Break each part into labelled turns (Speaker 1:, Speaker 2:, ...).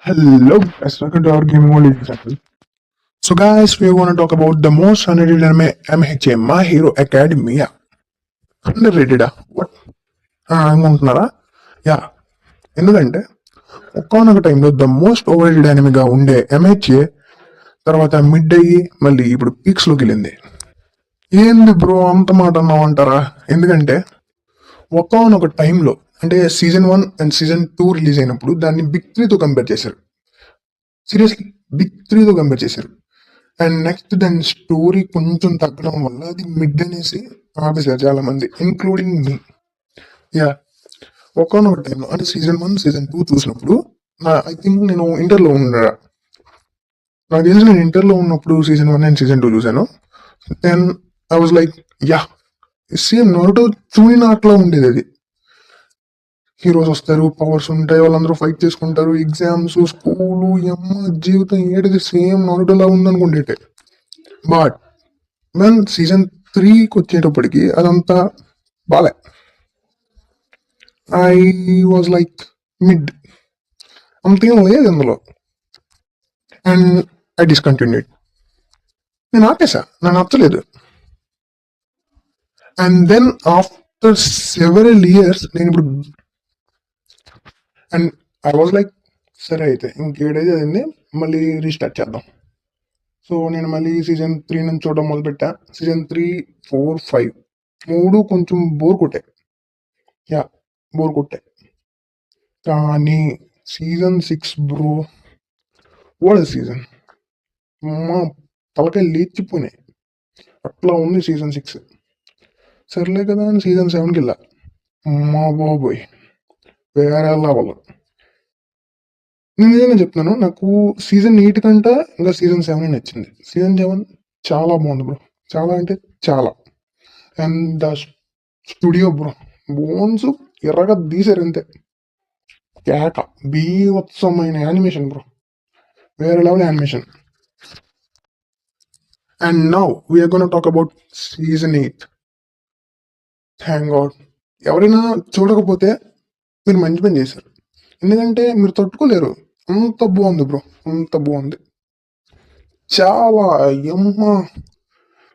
Speaker 1: Hello, guys. Welcome to our gaming world channel. So, guys, we want to talk about the most underrated anime, MHA, My Hero Academia. Underrated? What? అనుకుంటున్నారా? Yeah, ఎందుకంటే ఒక్కనొక టైంలో the most over rated యానిమేగా ఉండే MHA తర్వాత mid అయ్యి మళ్ళీ ఇప్పుడు పీక్స్లోకి వెళ్ళింది. ఏంది బ్రో అంత మాట అన్నావు అంటారా? ఎందుకంటే ఒక్కనొక టైంలో అంటే సీజన్ 1 అండ్ సీజన్ 2 రిలీజ్ అయినప్పుడు దాన్ని బిగ్ 3తో కంపేర్ చేశారు. సీరియస్లీ బిగ్ 3తో కంపేర్ చేశారు. అండ్ నెక్స్ట్ దాని స్టోరీ కొంచెం తగ్గడం వల్ల అది మిడ్ అనేసి ఆపేశారు చాలా మంది, ఇంక్లూడింగ్ మీ. యా, ఒకనొక టైంలో అంటే సీజన్ 1 సీజన్ 2 చూసినప్పుడు ఐ థింక్ నేను ఇంటర్లో ఉన్నా. నాకు తెలిసి నేను ఇంటర్లో ఉన్నప్పుడు సీజన్ 1 అండ్ సీజన్ 2 చూశాను. Then I was like yeah, same Naruto చూడినట్లా ఉండేది. అది హీరోస్ వస్తారు, పవర్స్ ఉంటాయి, వాళ్ళందరూ ఫైట్ చేసుకుంటారు, ఎగ్జామ్స్, స్కూలు, అమ్మ జీవితం ఏడిది సేమ్ నారుటోలా ఉందనుకుంటే. బట్ వెన్ సీజన్ 3కి వచ్చేటప్పటికి అదంతా బాలే. ఐ వాజ్ లైక్ మిడ్, అంతేం లేదు అందులో. And I discontinued. నేను ఆపేసా, నాకు నచ్చలేదు. And then after several years నేను ఇప్పుడు అండ్ ఐ వాజ్ లైక్ సరే అయితే ఇంకేడైతే అయింది, మళ్ళీ రీస్టార్ట్ చేద్దాం. సో నేను మళ్ళీ సీజన్ 3 నుంచి చూడడం మొదలుపెట్టా. సీజన్ 3, 4, 5 మూడు కొంచెం బోర్ కొట్టాయి. యా, బోర్ కొట్టాయి. కానీ సీజన్ 6 బ్రో, వాట్ సీజన్, మా తలకాయ లేచిపోయినాయి, అట్లా ఉంది సీజన్ 6. సర్లే కదా అని సీజన్ 7కి వెళ్ళా. మా బాబోయ్, వేరే లెవెల్. నేను నిజంగా చెప్తున్నాను, నాకు సీజన్ 8 కంటే ఇంకా సీజన్ 7 నచ్చింది. సీజన్ 7 చాలా బాగుంది బ్రో, చాలా అంటే చాలా. And the studio bro, bones ఎర్రగా తీసారు అంతే. కేక, బీవత్సమైన యానిమేషన్ బ్రో, వేరే level animation. And now we're gonna talk about season 8. Thank God. ఎవరైనా చూడకపోతే మీరు మంచి పని చేశారు, ఎందుకంటే మీరు తట్టుకోలేరు. అంత బాగుంది బ్రో, అంత బాగుంది, చాలా యమ్మ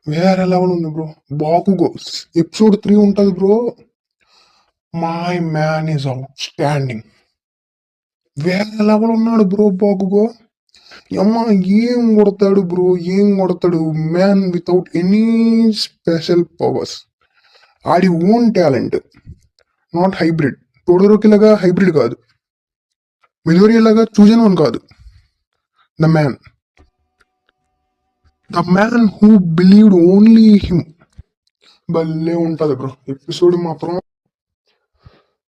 Speaker 1: వేరే లెవెల్ ఉంది బ్రో. బాకుగో ఎపిసోడ్ 3 ఉంటుంది bro, my man is outstanding, వేరే లెవెల్ ఉన్నాడు బ్రో బాకుగో. యమ్మ ఏం కొడతాడు బ్రో, ఏం కొడతాడు. Man without any special powers, ఆడి ఓన్ టాలెంట్, నాట్ హైబ్రిడ్. తోడరోకిలాగా హైబ్రిడ్ కాదు, మిడోరియలాగా చూజన్ వన్ కాదు. The man who believed only him. భలే ఉంటుంది బ్రో ఎపిసోడ్ మాత్రం.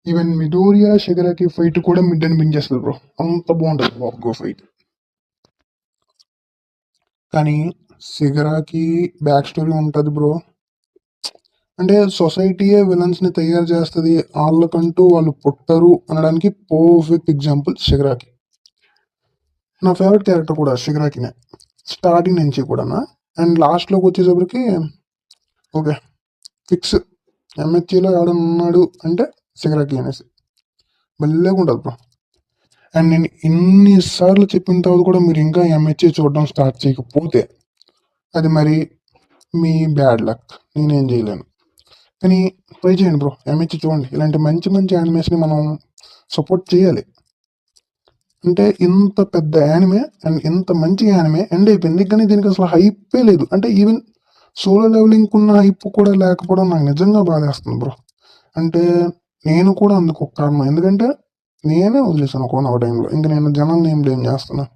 Speaker 1: ఈవెన్ మిడోరియా షిగరాకి ఫైట్ కూడా మిడ్ అనిపించేస్తుంది బ్రో, అంత బాగుంటుంది బాగో ఫైట్. కానీ షిగరాకి బ్యాక్ స్టోరీ ఉంటుంది బ్రో. అంటే సొసైటీయే విలన్స్ని తయారు చేస్తుంది, వాళ్ళకంటూ వాళ్ళు పుట్టరు అనడానికి పర్ఫెక్ట్ ఎగ్జాంపుల్ షిగరాకి. నా ఫేవరెట్ క్యారెక్టర్ కూడా షిగరాకినే, స్టార్టింగ్ నుంచి కూడా. అండ్ లాస్ట్లోకి వచ్చేసరికి ఓకే ఫిక్స్, ఎంహెచ్ఏలో ఎవడన్నాడు అంటే షిగరాకి అనేసి. భలేగా ఉంటుంది బ్రో. అండ్ నేను ఇన్నిసార్లు చెప్పిన తర్వాత కూడా మీరు ఇంకా ఎంహెచ్ఏ చూడడం స్టార్ట్ చేయకపోతే అది మరి మీ బ్యాడ్ లక్, నేనేం చేయలేను. కానీ ట్రై చేయండి బ్రో, ఎంహెచ్ఏ చూడండి. ఇలాంటి మంచి మంచి యానిమేస్ని మనం సపోర్ట్ చేయాలి. అంటే ఇంత పెద్ద యానిమే అండ్ ఇంత మంచి యానిమే ఎండ్ అయిపోయింది, కానీ దీనికి అసలు హైపే లేదు. అంటే ఈవెన్ సోలో లెవెలింగ్ ఉన్న హైప్ కూడా లేకపోవడం నాకు నిజంగా బాధేస్తుంది బ్రో. అంటే నేను కూడా అందుకు ఒక కారణం, ఎందుకంటే నేనే వదిలేసాను ఒక టైంలో. ఇంకా నేను జనాన్ని ఏం బ్లేమ్ చేస్తున్నా.